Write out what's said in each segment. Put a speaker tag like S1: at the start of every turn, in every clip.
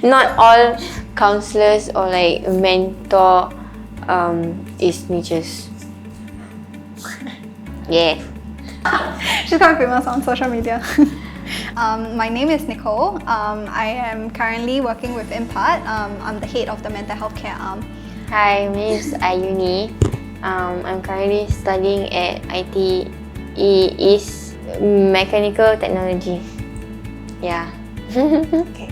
S1: not all counselors or like mentor is niches. Yeah.
S2: She's quite famous on social media. My name is Nicole. I am currently working with IMPART. I'm the head of the mental health care arm.
S1: Hi, my name is Ayuni. I'm currently studying at ITE East Mechanical Technology. Yeah.
S2: Okay.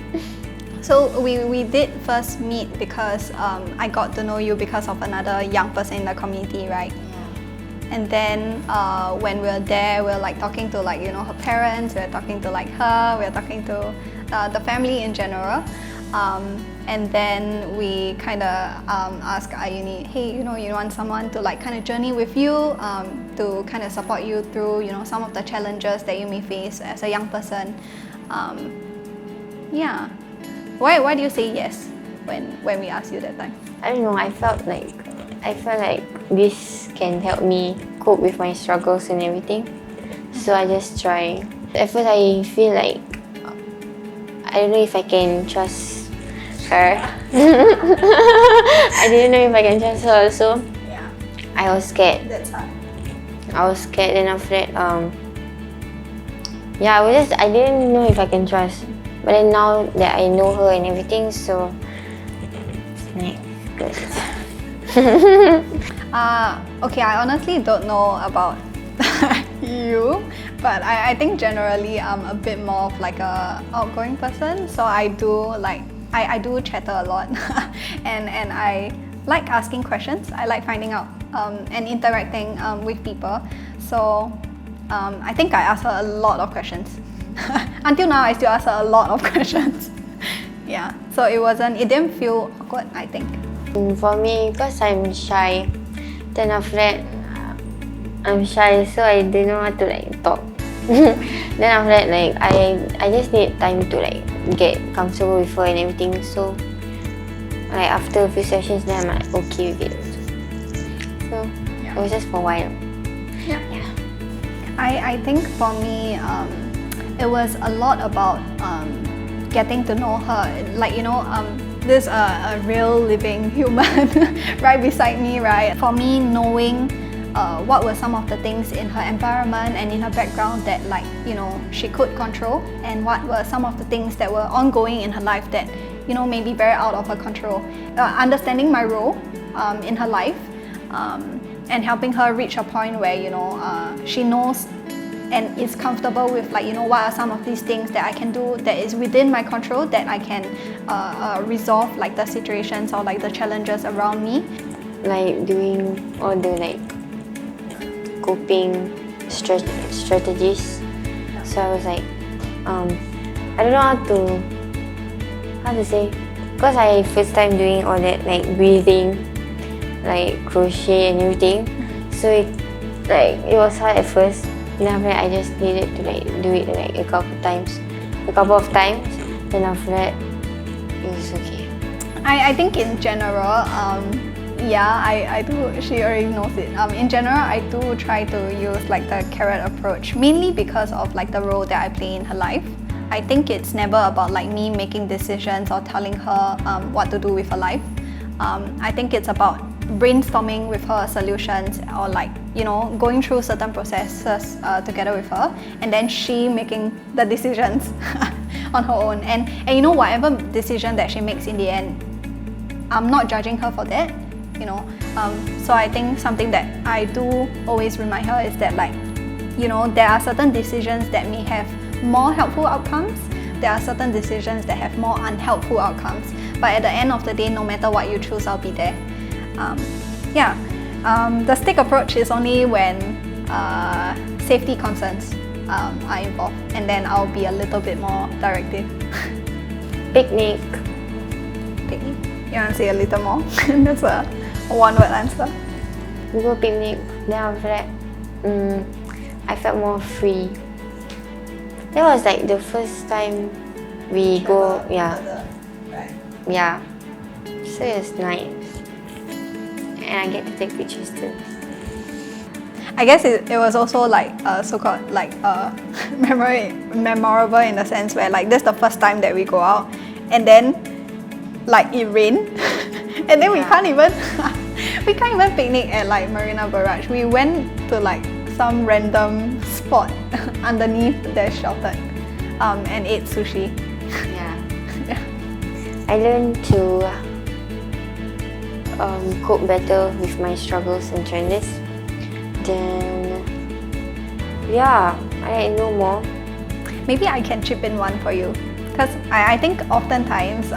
S2: So we did first meet because I got to know you because of another young person in the community, right? And then when we were there, we were like talking to like, you know, her parents, we were talking to like her, we were talking to the family in general. And then we kind of asked Ayuni, hey, you know, you want someone to like kind of journey with you, to kind of support you through, you know, some of the challenges that you may face as a young person. Yeah. Why do you say yes when we asked you that time?
S1: I don't know, I felt like this can help me cope with my struggles and everything. So I just try. At first I feel like I don't know if I can trust her. I didn't know if I can trust her also.
S2: Yeah.
S1: I was scared.
S2: That's hard.
S1: I was scared, and after that yeah, I didn't know if I can trust. But then now that I know her and everything, so it's like good.
S2: Okay, I honestly don't know about you, but I think generally I'm a bit more of like a outgoing person. So I do like I do chatter a lot, and I like asking questions. I like finding out and interacting with people. So I think I ask her a lot of questions. Until now, I still ask her a lot of questions. Yeah, so it didn't feel awkward, I think.
S1: For me, because I'm shy, then after that, I'm shy, so I don't know how to like talk. Then after that, like I just need time to like get comfortable with her and everything. So like after a few sessions, then I'm like okay with it. So
S2: Yeah.
S1: it was just for a while.
S2: Yeah.
S1: Yeah.
S2: I think for me, it was a lot about getting to know her. Like, you know, this a real living human right beside me, right? For me, knowing what were some of the things in her environment and in her background that, like, you know, she could control, and what were some of the things that were ongoing in her life that, you know, may be very out of her control. Understanding my role in her life, and helping her reach a point where, you know, she knows and is comfortable with, like, you know, what are some of these things that I can do that is within my control, that I can resolve like the situations or like the challenges around me.
S1: Like doing all the like coping strategies. So I was like, I don't know how to say, because I first time doing all that like breathing, like crochet and everything. So it was hard at first. Then after that, I just needed to like do it like a couple of times. Then after that, it was okay.
S2: I think in general, yeah, I do. She already knows it. In general, I do try to use like the carrot approach, mainly because of like the role that I play in her life. I think it's never about like me making decisions or telling her what to do with her life. I think it's about brainstorming with her solutions, or like, you know, going through certain processes together with her, and then she making the decisions on her own. And you know, whatever decision that she makes in the end, I'm not judging her for that, you know. So I think something that I do always remind her is that, like, you know, there are certain decisions that may have more helpful outcomes. There are certain decisions that have more unhelpful outcomes. But at the end of the day, no matter what you choose, I'll be there. The stick approach is only when safety concerns are involved, and then I'll be a little bit more directive.
S1: Picnic.
S2: Picnic? You want to say a little more? That's a one-word answer.
S1: We go picnic. Then after that, I felt more free. That was like the first time we go. Yeah. Yeah. So it's nice. And I get to take pictures too.
S2: I guess it was also like so-called like memorable in the sense where, like, this is the first time that we go out, and then like it rained, and then we
S1: Yeah.
S2: can't even we can't even picnic at like Marina Barrage. We went to like some random spot underneath the sheltered and ate sushi.
S1: Yeah.
S2: Yeah.
S1: I learned to cope better with my struggles and challenges. Then, yeah, I know more.
S2: Maybe I can chip in one for you, because I think oftentimes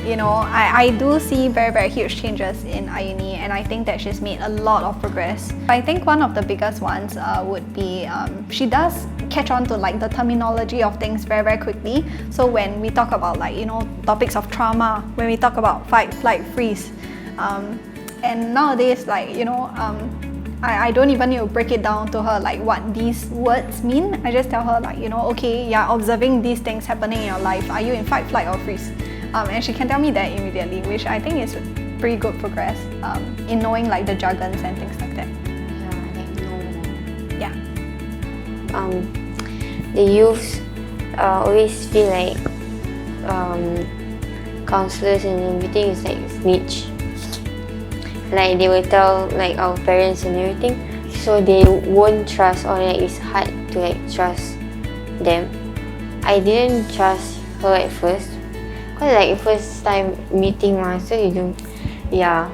S2: you know, I do see very, very huge changes in Ayuni, and I think that she's made a lot of progress. I think one of the biggest ones would be she does catch on to like the terminology of things very, very quickly. So when we talk about like, you know, topics of trauma, when we talk about fight, flight, freeze, and nowadays, like, you know, I don't even need to break it down to her like what these words mean. I just tell her like, you know, okay, yeah, observing these things happening in your life. Are you in fight, flight, or freeze? And she can tell me that immediately, which I think is pretty good progress in knowing like the jargons and things like that.
S1: Yeah, I know more.
S2: Yeah.
S1: The youths always feel like counselors and everything is like snitch. Like they will tell like our parents and everything, so they won't trust, or like it's hard to like trust them. I didn't trust her at first, cause like first time meeting mah, so you don't. Yeah.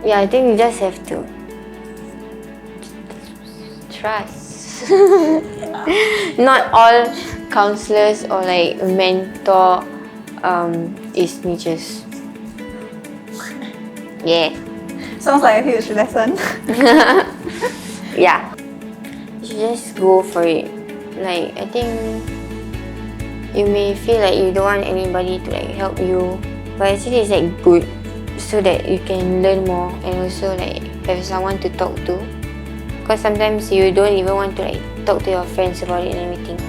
S1: I think you just have to trust. Not all counselors or like mentor is snitches. Yeah.
S2: Sounds like a huge lesson.
S1: Yeah. You should just go for it. Like, I think you may feel like you don't want anybody to like help you, but actually it's like good, so that you can learn more and also like have someone to talk to. Because sometimes you don't even want to like talk to your friends about it and everything.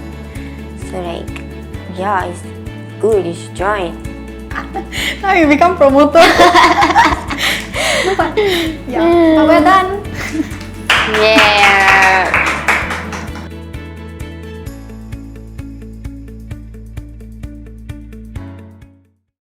S1: So like, yeah, it's good. You should join.
S2: Now you become promoter. Yeah, but we're done.
S1: Yeah.